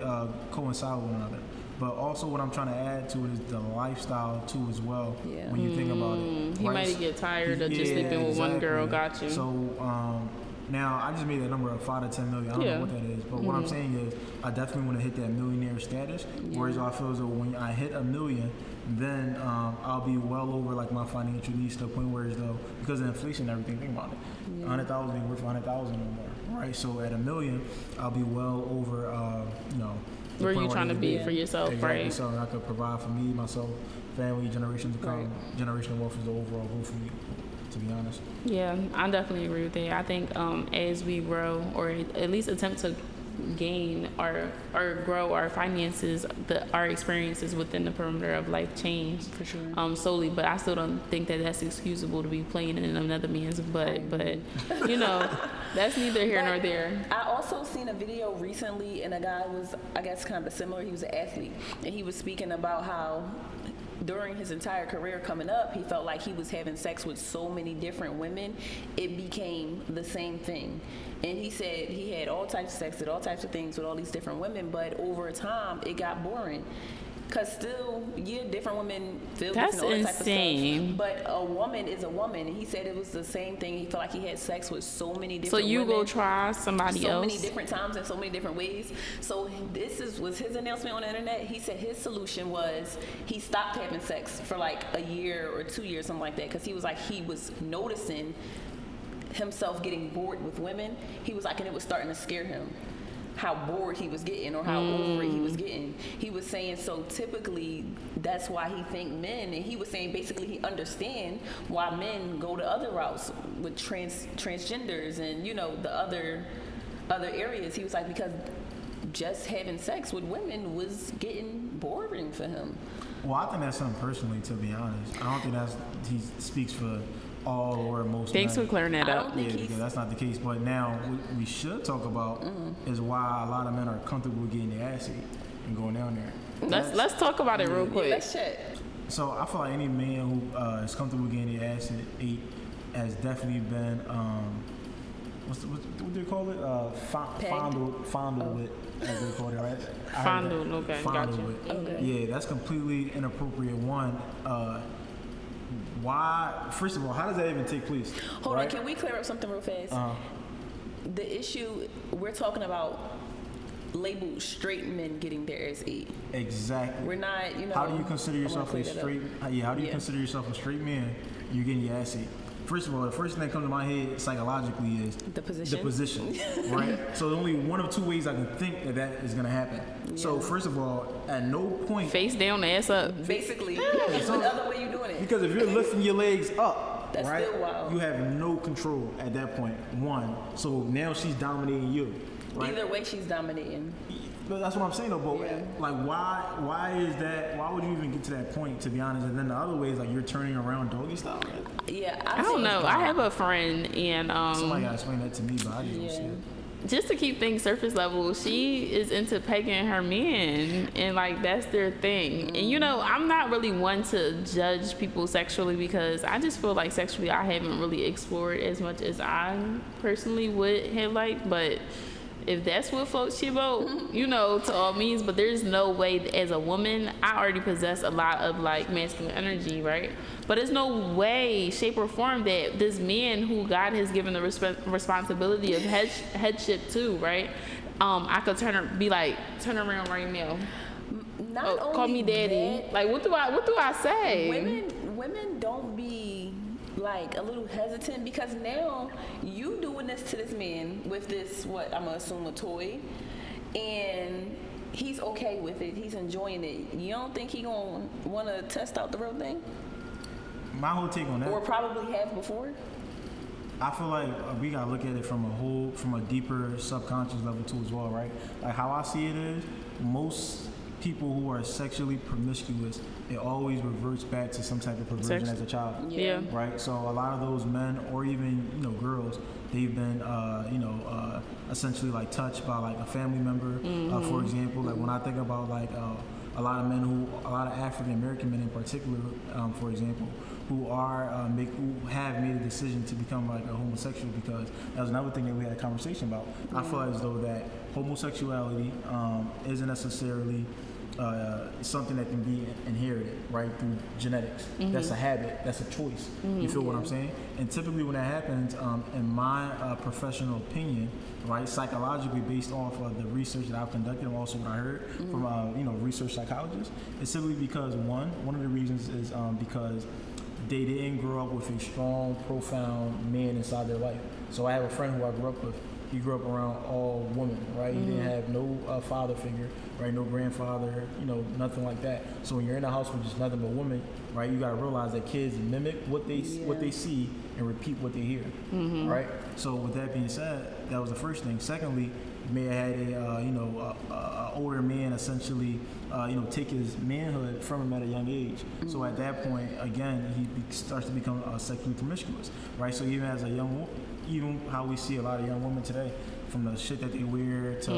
coincide with one another. But also what I'm trying to add to it is the lifestyle too as well. Yeah. When you think about it, he might get tired of just sleeping with one girl. Got you. So now I just made that number of 5 to 10 million. I don't know what that is, but what I'm saying is I definitely want to hit that millionaire status. Whereas I feel as though when I hit $1 million, then I'll be well over like my financial needs to the point where as though because of inflation and everything, think about it, 100,000 ain't worth 100,000 no more, right? So at $1 million, I'll be well over where you trying to be for yourself, exactly. right? So I could provide for me, myself, family, generations to come. Generational wealth is the overall goal for me, to be honest. Yeah, I definitely agree with that. I think as we grow, or at least attempt to gain or grow our finances, our experiences within the perimeter of life change for sure. Solely, but I still don't think that's excusable to be playing in another man's butt. But that's neither here nor there. I also seen a video recently, and a guy was, I guess, kind of similar. He was an athlete, and he was speaking about how during his entire career coming up, he felt like he was having sex with so many different women, it became the same thing. And he said he had all types of sex, did all types of things with all these different women, but over time, it got boring. Because still, different women feel different, all that type of stuff. But a woman is a woman. And he said it was the same thing. He felt like he had sex with so many different women. So you go try somebody else? So many different times in so many different ways. So was his announcement on the internet. He said his solution was he stopped having sex for like a year or 2 years, something like that. Because he was like, he was noticing himself getting bored with women. He was like, and it was starting to scare him. How bored he was getting or how over it he was getting. He was saying so typically that's why he think men, and he was saying basically he understand why men go to other routes with transgenders and the other areas. He was like, because just having sex with women was getting boring for him. Well, I think that's something personally, to be honest. I don't think he speaks for all or most. Thanks for clearing that up. Yeah, because that's not the case. But now what we should talk about is why a lot of men are comfortable getting their ass ate and going down there. Let's talk about it real quick. Let's check. So I feel like any man who is comfortable getting their ass ate has definitely been what do they call it? Fondled with, as they call it, right? Fondled, okay, gotcha. Okay. Yeah, that's completely inappropriate. One. Why? First of all, how does that even take place? Hold on, can we clear up something real fast? The issue we're talking about labeled straight men getting their ass ate. Exactly. We're not, How do you consider yourself a straight? How do you consider yourself a straight man? You're getting your ass ate. First of all, the first thing that comes to my head psychologically is the position, right? So only one of two ways I can think that is going to happen. Yeah. So first of all, at no point face down, ass up. Basically, so the other way you're doing it. Because if you're lifting your legs up, that's right, still wild. You have no control at that point. One, so now she's dominating you. Right? Either way, she's dominating. But that's what I'm saying though, but like why is that? Why would you even get to that point, to be honest? And then the other way is like you're turning around doggy style. Right? Yeah, I don't know. I have a friend and somebody gotta explain that to me, but I just don't see it. Just to keep things surface level, she is into pegging her men, and like that's their thing. And I'm not really one to judge people sexually because I just feel like sexually I haven't really explored as much as I personally would have liked, but if that's what floats your boat, you know, to all means. But there's no way as a woman, I already possess a lot of like masculine energy, right? But there's no way, shape, or form that this man who God has given the responsibility of headship to, right? I could turn around right now. Not only Call me daddy. that, Like, what do I say? women don't be like a little hesitant, because now you doing this to this man with this, what I'm gonna assume, a toy, and he's okay with it, he's enjoying it. You don't think he gonna want to test out the real thing, My whole take on that, or probably have before? I feel like we gotta look at it from a deeper subconscious level too as well, right? Like how I see it is, most people who are sexually promiscuous, it always reverts back to some type of perversion as a child. Yeah. Right. So a lot of those men, or even girls, they've been essentially like touched by like a family member. For example, like when I think about like a lot of African American men in particular, for example, who have made a decision to become like a homosexual, because that was another thing that we had a conversation about. I feel as though that homosexuality isn't necessarily something that can be inherited, right, through genetics. That's a habit. That's a choice. You feel what I'm saying? And typically when that happens, in my professional opinion, right, psychologically based off of the research that I've conducted and also what I heard from research psychologists, it's simply because one of the reasons is because they didn't grow up with a strong, profound man inside their life. So I have a friend who I grew up with. He grew up around all women, right? He didn't have no father figure, right? No grandfather, nothing like that. So when you're in a house with just nothing but women, right? You gotta realize that kids mimic what they see and repeat what they hear, right? So with that being said, that was the first thing. Secondly, you may have had a older man essentially, take his manhood from him at a young age. So at that point, again, he starts to become sexually promiscuous, right? So even as a young even how we see a lot of young women today, from the shit that they wear to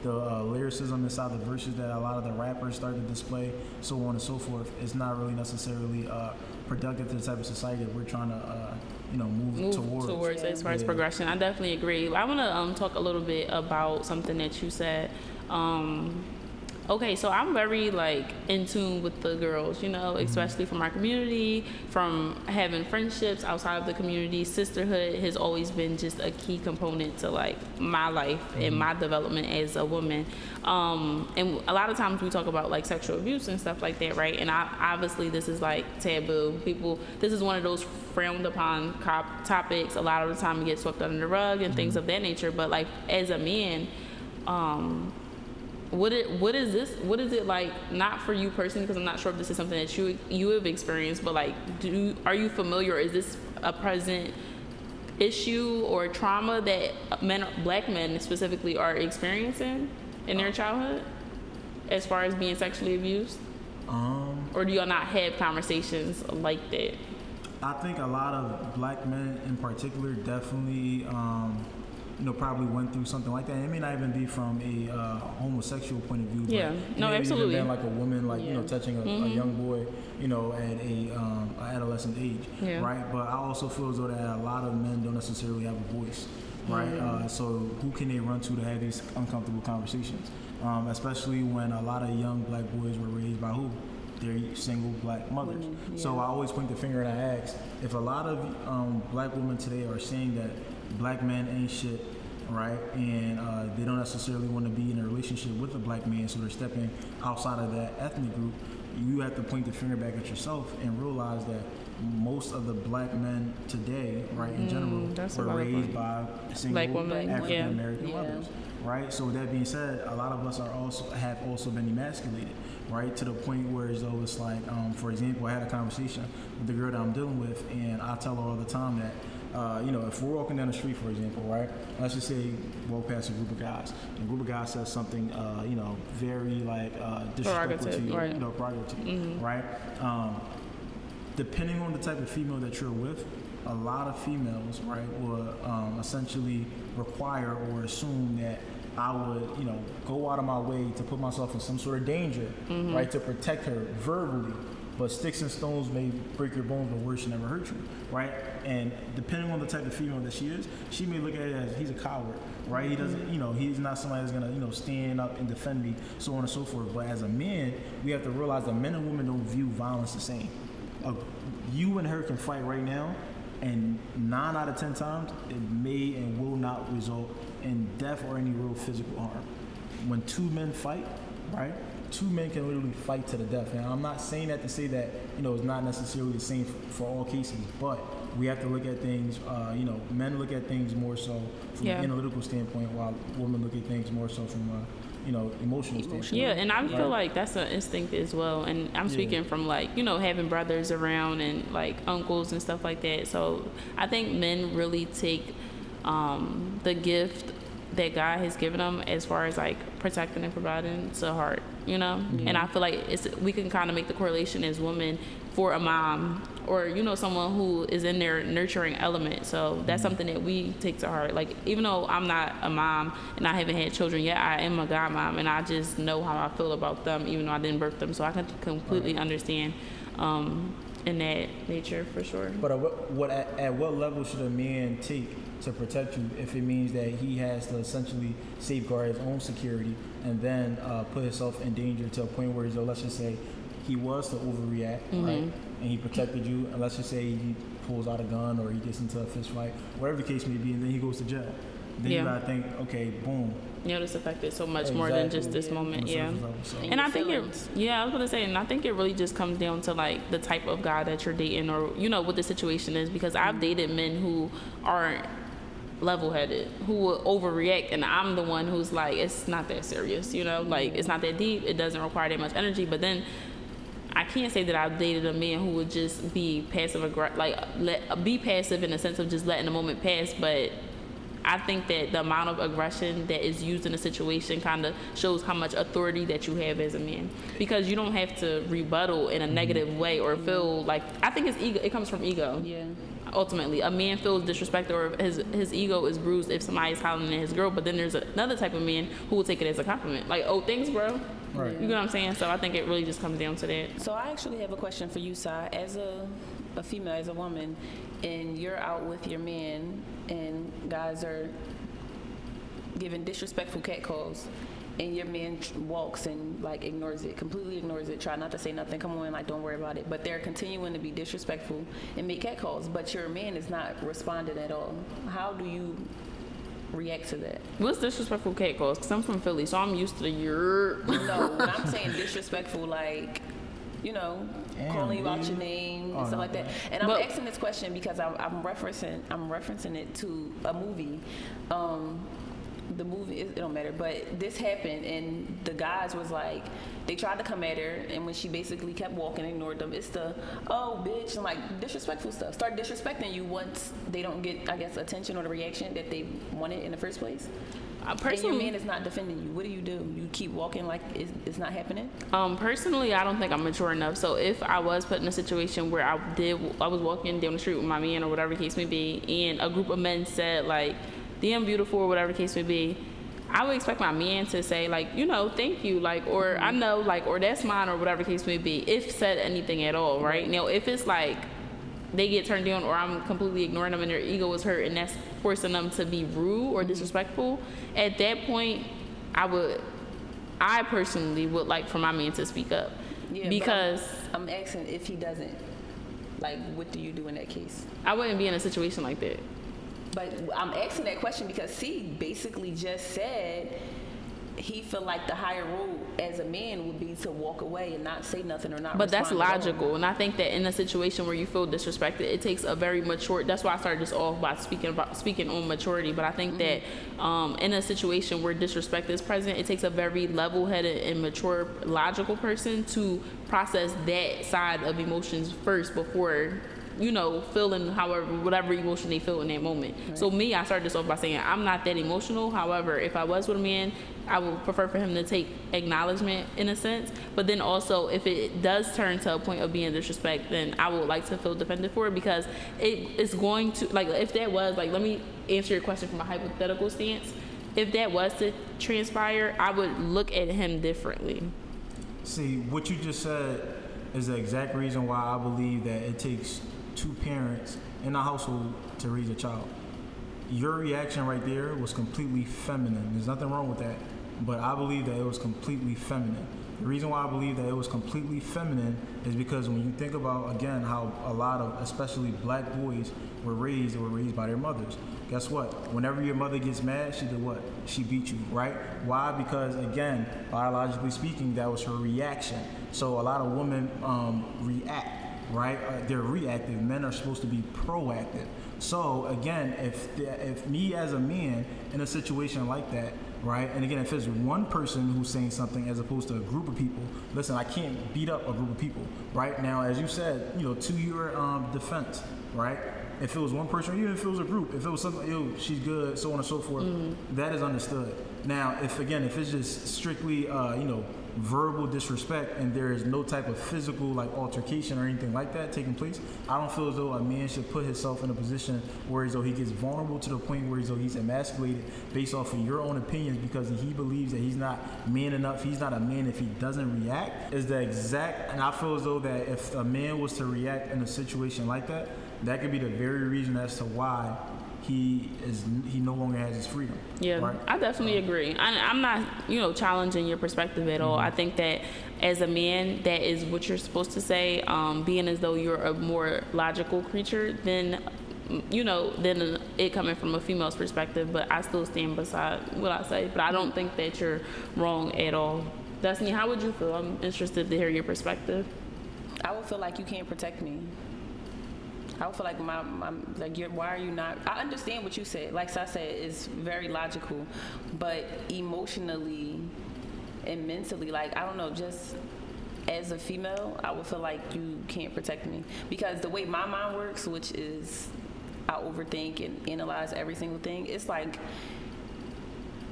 the lyricism inside the verses that a lot of the rappers start to display, so on and so forth, it's not really necessarily productive to the type of society that we're trying to move towards as far as progression. I definitely agree. I want to talk a little bit about something that you said. Okay, so I'm very like in tune with the girls, especially from our community, from having friendships outside of the community. Sisterhood has always been just a key component to like my life and my development as a woman. And a lot of times we talk about like sexual abuse and stuff like that, right? And obviously this is like taboo. This is one of those frowned upon topics. A lot of the time it gets swept under the rug and things of that nature. But like as a man, what is it like, not for you personally, because I'm not sure if this is something that you have experienced, but like are you familiar, or is this a present issue or trauma that black men specifically are experiencing in their childhood as far as being sexually abused? Or do y'all not have conversations like that? I think a lot of black men in particular definitely probably went through something like that. And it may not even be from a homosexual point of view. Yeah, but no, absolutely. Even been like a woman, like touching a young boy, at a adolescent age, right? But I also feel as though that a lot of men don't necessarily have a voice, right? So who can they run to have these uncomfortable conversations? Especially when a lot of young black boys were raised by who? Their single black mothers. So I always point the finger and I ask, if a lot of black women today are saying that black men ain't shit, right? And they don't necessarily want to be in a relationship with a black man, so they're stepping outside of that ethnic group. You have to point the finger back at yourself and realize that most of the black men today, right, in general, were raised by single African American mothers, right? So with that being said, a lot of us have also been emasculated, right, to the point where as though it's like, for example, I had a conversation with the girl that I'm dealing with, and I tell her all the time that if we're walking down the street, for example, right, let's just say walk past a group of guys, and a group of guys says something, very like disrespectful to you, prerogative to you, right? Depending on the type of female that you're with, a lot of females, right, will essentially require or assume that I would, go out of my way to put myself in some sort of danger, right, to protect her verbally, but sticks and stones may break your bones, but words should never hurt you, right? And depending on the type of female that she is, she may look at it as he's a coward, right? He doesn't, he's not somebody that's gonna, stand up and defend me, so on and so forth. But as a man, we have to realize that men and women don't view violence the same. You and her can fight right now, and 9 out of 10 times, it may and will not result in death or any real physical harm. When 2 men fight, right? 2 men can literally fight to the death. And I'm not saying that to say that, it's not necessarily the same for all cases, but we have to look at things, men look at things more so from an analytical standpoint, while women look at things more so from a, emotional standpoint. Yeah, and I feel like that's an instinct as well. And I'm speaking from having brothers around and like uncles and stuff like that. So I think men really take the gift that God has given them as far as like protecting and providing to heart, And I feel like we can kind of make the correlation as women for a mom or someone who is in their nurturing element. So that's something that we take to heart. Like, even though I'm not a mom and I haven't had children yet, I am a godmom, and I just know how I feel about them, even though I didn't birth them. So I can completely understand in that nature for sure. But at what level should a man take to protect you if it means that he has to essentially safeguard his own security and then put himself in danger to a point where, let's just say, he was to overreact, right? And he protected you, and let's just say he pulls out a gun or he gets into a fist fight, whatever the case may be, and then he goes to jail. Then you gotta think, okay, boom. This affected so much more than just this moment, And I think I was gonna say, and I think it really just comes down to like the type of guy that you're dating, or what the situation is. Because I've dated men who aren't level-headed, who will overreact, and I'm the one who's like, it's not that serious, like it's not that deep, it doesn't require that much energy. But then I can't say that I've dated a man who would just be passive aggressive, be passive in the sense of just letting the moment pass. But I think that the amount of aggression that is used in a situation kind of shows how much authority that you have as a man, because you don't have to rebuttal in a negative way or feel like, I think it's ego. It comes from ego. Yeah. Ultimately, a man feels disrespected or his ego is bruised if somebody's hollering at his girl. But then there's another type of man who will take it as a compliment, like, oh, thanks, bro. Right. You know what I'm saying? So I think it really just comes down to that. So I actually have a question for you, Sai. As a female, as a woman, and you're out with your man, and guys are giving disrespectful cat calls, and your man walks and completely ignores it, try not to say nothing, come on, don't worry about it, but they're continuing to be disrespectful and make cat calls, but your man is not responding at all. How do you react to that? What's disrespectful cat calls? Because I'm from Philly, so I'm used to the No, when I'm saying disrespectful, calling you out your name and stuff like that. And I'm asking this question because I'm referencing it to a movie. The movie, it don't matter, but this happened, and the guys was like, they tried to come at her, and when she basically kept walking, ignored them, it's the, oh, bitch, and disrespectful stuff. Start disrespecting you once they don't get, I guess, attention or the reaction that they wanted in the first place. And your man is not defending you. What do? You keep walking like it's not happening? Personally, I don't think I'm mature enough. So if I was put in a situation where I was walking down the street with my man or whatever the case may be, and a group of men said damn beautiful or whatever the case may be, I would expect my man to say thank you, or I know, or that's mine, or whatever the case may be, if said anything at all, right? Now, if it's they get turned down or I'm completely ignoring them and their ego is hurt and that's forcing them to be rude or disrespectful, at that point, I personally would like for my man to speak up. Yeah, because I'm asking if he doesn't, what do you do in that case? I wouldn't be in a situation like that. But I'm asking that question because C basically just said he feel like the higher road as a man would be to walk away and not say nothing or not. But that's logical, and I think that in a situation where you feel disrespected, it takes a very mature. That's why I started this off by speaking on maturity. But I think that in a situation where disrespect is present, it takes a very level-headed and mature, logical person to process that side of emotions first before feeling whatever emotion they feel in that moment. Right. So me, I started this off by saying I'm not that emotional. However, if I was with a man, I would prefer for him to take acknowledgement in a sense. But then also, if it does turn to a point of being disrespect, then I would like to feel defended for it, because it's going to, if that was, let me answer your question from a hypothetical stance. If that was to transpire, I would look at him differently. See, what you just said is the exact reason why I believe that it takes two parents in a household to raise a child. Your reaction right there was completely feminine. There's nothing wrong with that. But I believe that it was completely feminine. The reason why I believe that it was completely feminine is because when you think about, again, how a lot of, especially black boys, were raised by their mothers. Guess what? Whenever your mother gets mad, she did what? She beat you, right? Why? Because, again, biologically speaking, that was her reaction. So a lot of women react, right? They're reactive. Men are supposed to be proactive. So, again, if me as a man in a situation like that, right? And again, if it's one person who's saying something as opposed to a group of people, listen, I can't beat up a group of people, right? Now, as you said, to your defense, right? If it was one person, even if it was a group, if it was something, she's good, so on and so forth, that is understood. Now, if it's just strictly, verbal disrespect and there is no type of physical like altercation or anything like that taking place, I don't feel as though a man should put himself in a position where as though he gets vulnerable to the point where as though he's emasculated based off of your own opinions because he believes that he's not man enough, he's not a man if he doesn't react, is the exact, and I feel as though that if a man was to react in a situation like that, that could be the very reason as to why he no longer has his freedom. Yeah, right? I definitely agree. I'm not, challenging your perspective at all. I think that as a man, that is what you're supposed to say, being as though you're a more logical creature than it coming from a female's perspective. But I still stand beside what I say. But I don't think that you're wrong at all. Destiny, how would you feel? I'm interested to hear your perspective. I would feel like you can't protect me. I would feel like why are you not? I understand what you said. Like I said, it's very logical, but emotionally and mentally, like I don't know, just as a female, I would feel like you can't protect me because the way my mind works, which is I overthink and analyze every single thing. It's like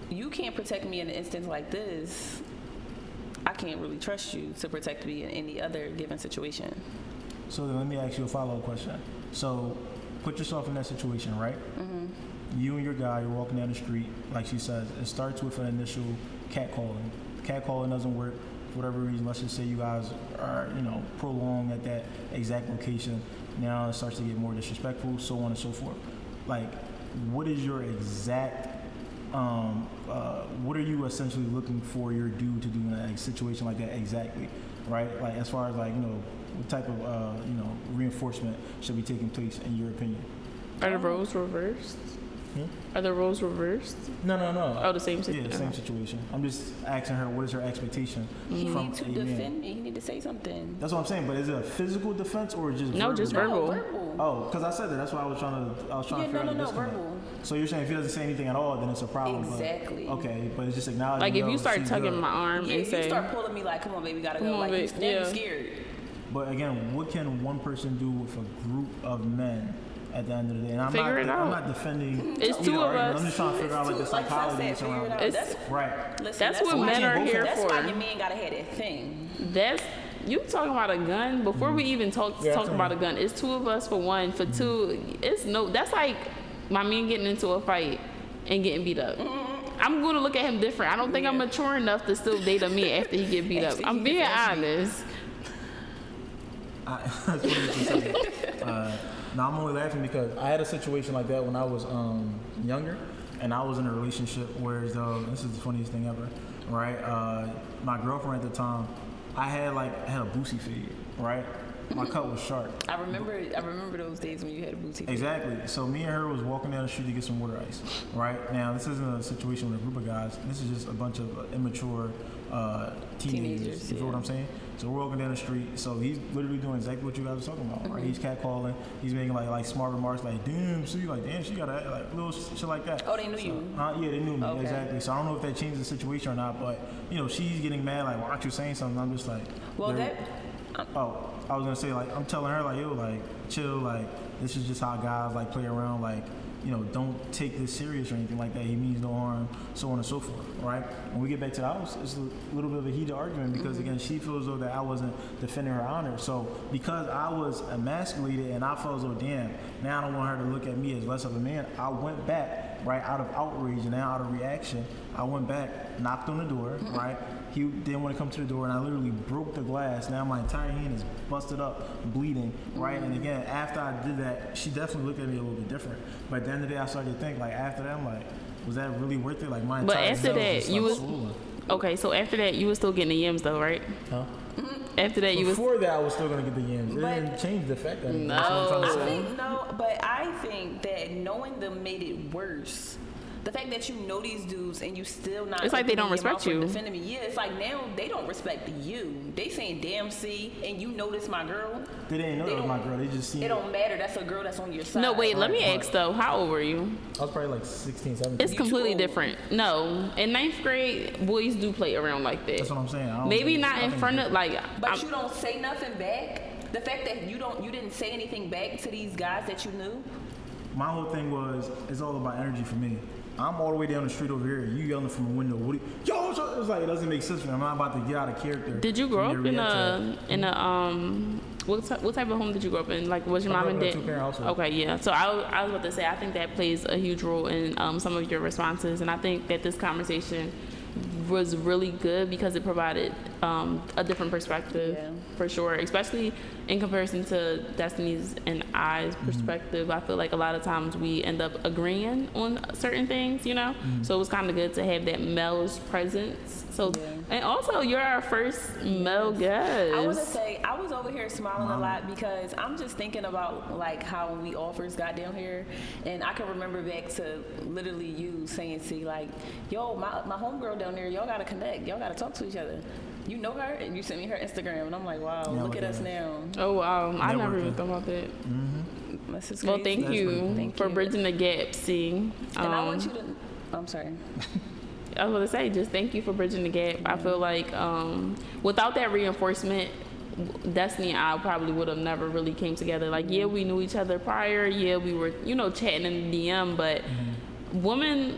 you can't protect me in an instance like this. I can't really trust you to protect me in any other given situation. So then let me ask you a follow-up question. So put yourself in that situation, right? Mm-hmm. You and your guy, you're walking down the street, like she says, it starts with an initial catcalling. Catcalling doesn't work for whatever reason. Let's just say you guys are, prolonged at that exact location. Now it starts to get more disrespectful, so on and so forth. Like, what is your exact, what are you essentially looking for your dude to do in a situation like that exactly, right? Like, as far as like, what type of reinforcement should be taking place in your opinion? Are the roles reversed? Are the roles reversed? No. Oh, the same situation. Yeah, the same situation. I'm just asking her what is her expectation from You need to a man. defend me. You need to say something. That's what I'm saying. But is it a physical defense or just no, verbal? just verbal. No, verbal. Oh, because I said that. That's why I was trying to figure out the disconnect. Verbal. So you're saying if he doesn't say anything at all, then it's a problem. Exactly. But, okay, but it's just acknowledging. Like if you start tugging my arm and say, you start pulling me like, come on, baby, gotta go. Like you're scared. But again, what can one person do with a group of men at the end of the day? And I'm not defending. It's two of us. I'm just trying to figure out like the psychology around it. Right. Listen, that's what men are here for. That's why your man gotta have that thing. That's you talking about a gun. Before we even talk about a gun, it's two of us for one. For two, that's like my man getting into a fight and getting beat up. I'm going to look at him different. I don't think I'm mature enough to still date a man after he get beat up. I'm being honest. That's what it is. Now I'm only laughing because I had a situation like that when I was younger, and I was in a relationship where this is the funniest thing ever, right? My girlfriend at the time, I had a boosie fade, right? My cut was sharp. I remember those days when you had a boosie fade. Exactly. So me and her was walking down the street to get some water ice, right? Now this isn't a situation with a group of guys. This is just a bunch of immature teenagers. You feel what I'm saying? So we're walking down the street. So he's literally doing exactly what you guys are talking about, right? He's catcalling. He's making like smart remarks, like damn, see, like damn, she got like little shit like that. Oh, they knew you. Yeah, they knew me. Okay. Exactly. So I don't know if that changes the situation or not, but she's getting mad, like, why aren't you saying something? I'm just like, I was gonna say, like, I'm telling her, like, yo, like, chill, like, this is just how guys like play around, like, don't take this serious or anything like that. He means no harm, so on and so forth, right? When we get back to the house, it's a little bit of a heated argument because, again, she feels though that I wasn't defending her honor. So because I was emasculated and I felt as though, damn, now I don't want her to look at me as less of a man, I went back right? Out of outrage and out of reaction, I went back, knocked on the door, right? He didn't want to come to the door, and I literally broke the glass. Now my entire hand is busted up, bleeding, right? And again, after I did that, she definitely looked at me a little bit different. But at the end of the day, I started to think, like, after that, I'm like, was that really worth it? Like, my entire But after nose that, was, you like, was swollen. okay. So after that, you was still getting the yams though, right? Huh? After that, you was Before that, I was still gonna get the yams. It But- didn't change the fact that No. that's what I'm trying to I say. think no, but I think that knowing them made it worse. The fact that you know these dudes and you still not. It's like they opening don't your respect mouth or you. Defending me, yeah. It's like now they don't respect you. They saying, "Damn, see," and you know this my girl. They didn't know They that was my don't- girl. They just seen It don't matter. That's a girl that's on your side. no. Wait, let me Right, ask though. How old were you? I was probably like 16, 17. It's completely old. different. No, in ninth grade, boys do play around like that. That's what I'm saying. I don't Maybe think- not I in think front it's of like. But I'm- you don't say nothing back. The fact that you didn't say anything back to these guys that you knew. My whole thing was, it's all about energy for me. I'm all the way down the street over here. You yelling from a window. What? Yo, it was like it doesn't make sense for me. I'm not about to get out of character. Did you grow for up me to in react to a what type of home did you grow up in? Like, was your I mom grew and up in a dad? two-parent household. Okay, yeah. So I was about to say I think that plays a huge role in some of your responses, and I think that this conversation was really good because it provided a different perspective Yeah. for sure, especially in comparison to Destiny's and I's perspective. I feel like a lot of times we end up agreeing on certain things, you know. So it was kind of good to have that male's presence. So Yeah. and also you're our first male guest. I want to say I was over here smiling a lot because I'm just thinking about like how when we all first got down here, and I can remember back to literally you saying, "See, like, yo, my homegirl down there, y'all gotta connect, y'all gotta talk to each other. You know her?" And you sent me her Instagram, and I'm like, "Wow, Yeah, look at look us at now." Oh wow, I never even Networking. thought about that. This is Well, crazy. thank you Thank for you. bridging the gap. See, And I want you to. I'm sorry. I was gonna say, just thank you for bridging the gap. I feel like without that reinforcement, Destiny and I probably would have never really came together. Like, yeah, we knew each other prior. Yeah, we were, chatting in the DM, but women,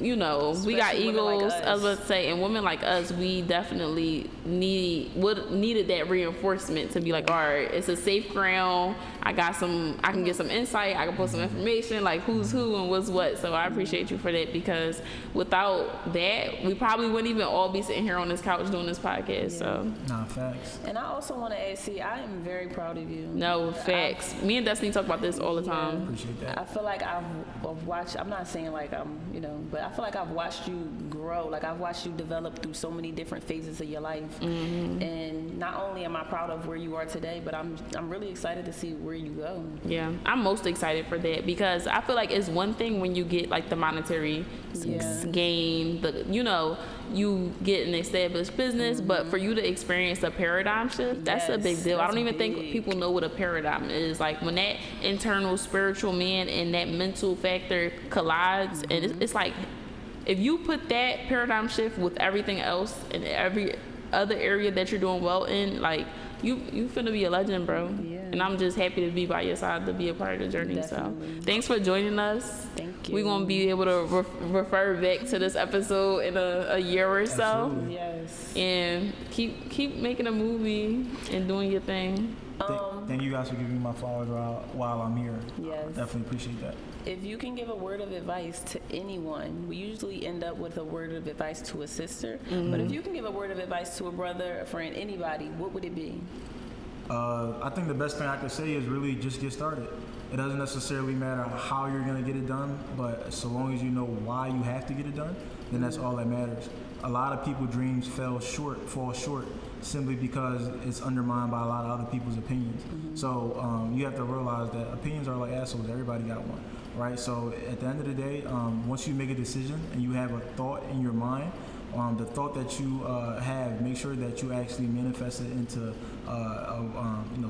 we got Especially women like egos. us. I was about to say, and women like us, we definitely needed that reinforcement to be like, all right, it's a safe ground. I can get some insight. I can put some information, like who's who and what's what. So I appreciate you for that, because without that, we probably wouldn't even all be sitting here on this couch doing this podcast. So Nah, facts. And I also want to add, see, I am very proud of you. no facts. Me and Destiny talk about this all the time. Appreciate that. I feel like I've watched, I'm not saying like I'm, but I feel like I've watched you grow. Like I've watched you develop through so many different phases of your life. And not only am I proud of where you are today, but I'm really excited to see where you go. Yeah, I'm most excited for that, because I feel like it's one thing when you get like the monetary gain, you get an established business, but for you to experience a paradigm shift, that's a big Yes, deal. I that's don't even think big. people know what a paradigm is. Like when that internal spiritual man and that mental factor collides, and it's like if you put that paradigm shift with everything else and every other area that you're doing well in, like you finna be a legend, bro. Yeah. And I'm just happy to be by your side, to be a part of the journey. Definitely. So thanks for joining us. Thank you. We're gonna be able to refer back to this episode in a year or so. Absolutely. Yes. And keep making a movie and doing your thing. Thank you guys for giving me my flowers while I'm here. Yes. Definitely appreciate that. If you can give a word of advice to anyone, we usually end up with a word of advice to a sister. But if you can give a word of advice to a brother, a friend, anybody, what would it be? I think the best thing I could say is really just get started. It doesn't necessarily matter how you're going to get it done, but so long as you know why you have to get it done, then that's all that matters. A lot of people's dreams fall short simply because it's undermined by a lot of other people's opinions. So you have to realize that opinions are like assholes. Everybody got one, right? So at the end of the day, once you make a decision and you have a thought in your mind, the thought that you have, make sure that you actually manifest it into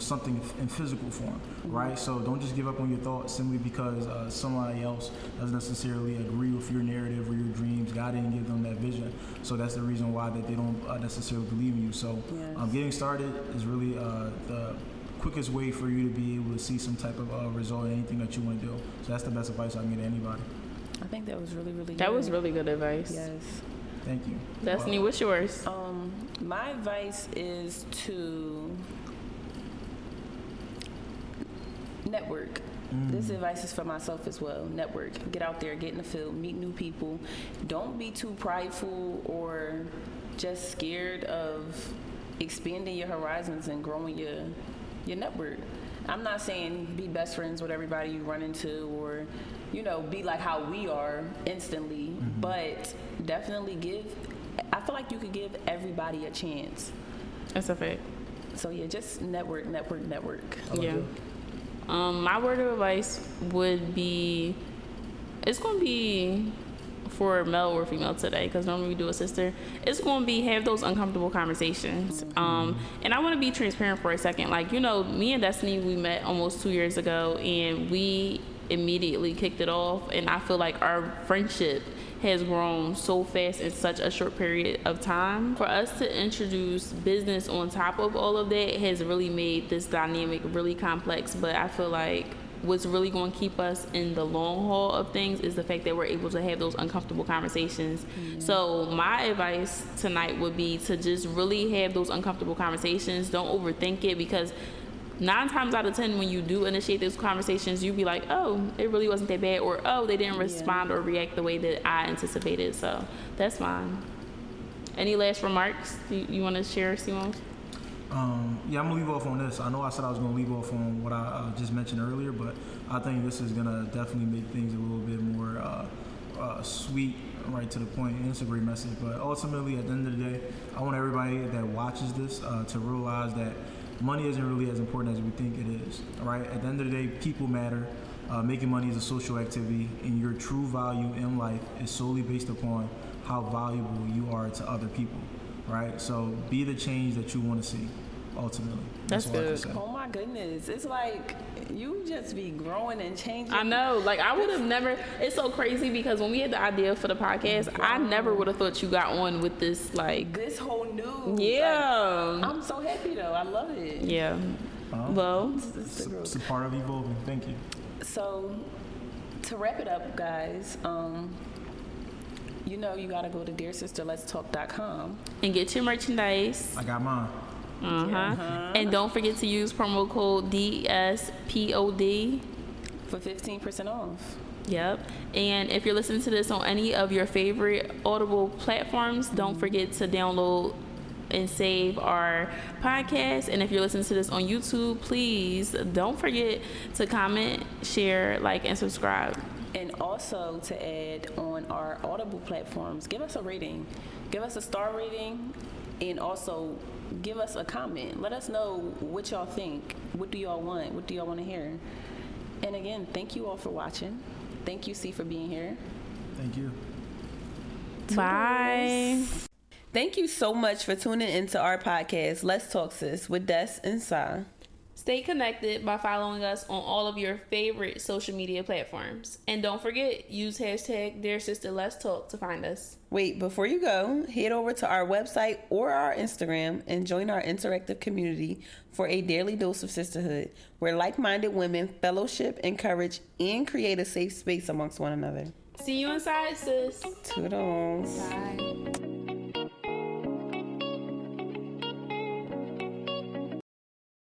something in physical form, right? So don't just give up on your thoughts simply because somebody else doesn't necessarily agree with your narrative or your dreams. God didn't give them that vision, so that's the reason why that they don't necessarily believe in you. So getting started is really the quickest way for you to be able to see some type of result in anything that you want to do. So that's the best advice I can give to anybody. I think that was really, really good. That was really good advice. Yes. Thank you. Destiny, what's yours? My advice is to network. This advice is for myself as well. Network. Get out there, get in the field, meet new people. Don't be too prideful or just scared of expanding your horizons and growing your network. I'm not saying be best friends with everybody you run into or, be like how we are instantly, but definitely I feel like you could give everybody a chance. That's a fact. So yeah, just network. Yeah. My word of advice would be, it's going to be for male or female today, because normally we do a sister. It's going to be have those uncomfortable conversations. And I want to be transparent for a second. Like, me and Destiny, we met almost 2 years ago, and we immediately kicked it off. And I feel like our friendship has grown so fast in such a short period of time. For us to introduce business on top of all of that has really made this dynamic really complex. But I feel like what's really going to keep us in the long haul of things is the fact that we're able to have those uncomfortable conversations. So my advice tonight would be to just really have those uncomfortable conversations. Don't overthink it, because 9 times out of 10 when you do initiate those conversations, you be like, oh, it really wasn't that bad, or oh, they didn't respond or react the way that I anticipated. So that's fine. Any last remarks you want to share, Simone? I'm gonna leave off on this. I know I said I was gonna leave off on what I just mentioned earlier, but I think this is gonna definitely make things a little bit more sweet, right to the point, and it's a great message. But ultimately, at the end of the day, I want everybody that watches this to realize that money isn't really as important as we think it is, right? At the end of the day, people matter. Making money is a social activity, and your true value in life is solely based upon how valuable you are to other people, right? So be the change that you want to see, ultimately. That's all I can good. say. Oh my goodness. It's like you just be growing and changing. I know. Like, I would have never. It's so crazy because when we had the idea for the podcast, I never would have thought you got on with this, like. This whole new. Yeah. I'm so happy though. I love it. Yeah. Well, It's a part of evolving. Thank you. So, to wrap it up, guys, you got to go to dearsisterletstalk.com. and get your merchandise. I got mine. And don't forget to use promo code DSPOD for 15% off. Yep. And if you're listening to this on any of your favorite Audible platforms, don't forget to download and save our podcast. And if you're listening to this on YouTube, please don't forget to comment, share, like, and subscribe. And also to add on our Audible platforms, give us a rating. Give us a star rating, and also give us a comment. Let us know what y'all think. What do y'all want? What do y'all want to hear? And again, thank you all for watching. Thank you, C, for being here. Thank you. Bye. Thank you so much for tuning into our podcast, Let's Talk Sis, with Des and Sa. Stay connected by following us on all of your favorite social media platforms. And don't forget, use hashtag DearSisterLet'sTalk to find us. Wait, before you go, head over to our website or our Instagram and join our interactive community for a daily dose of sisterhood, where like-minded women fellowship, encourage, and create a safe space amongst one another. See you inside, sis. Toodles. Bye.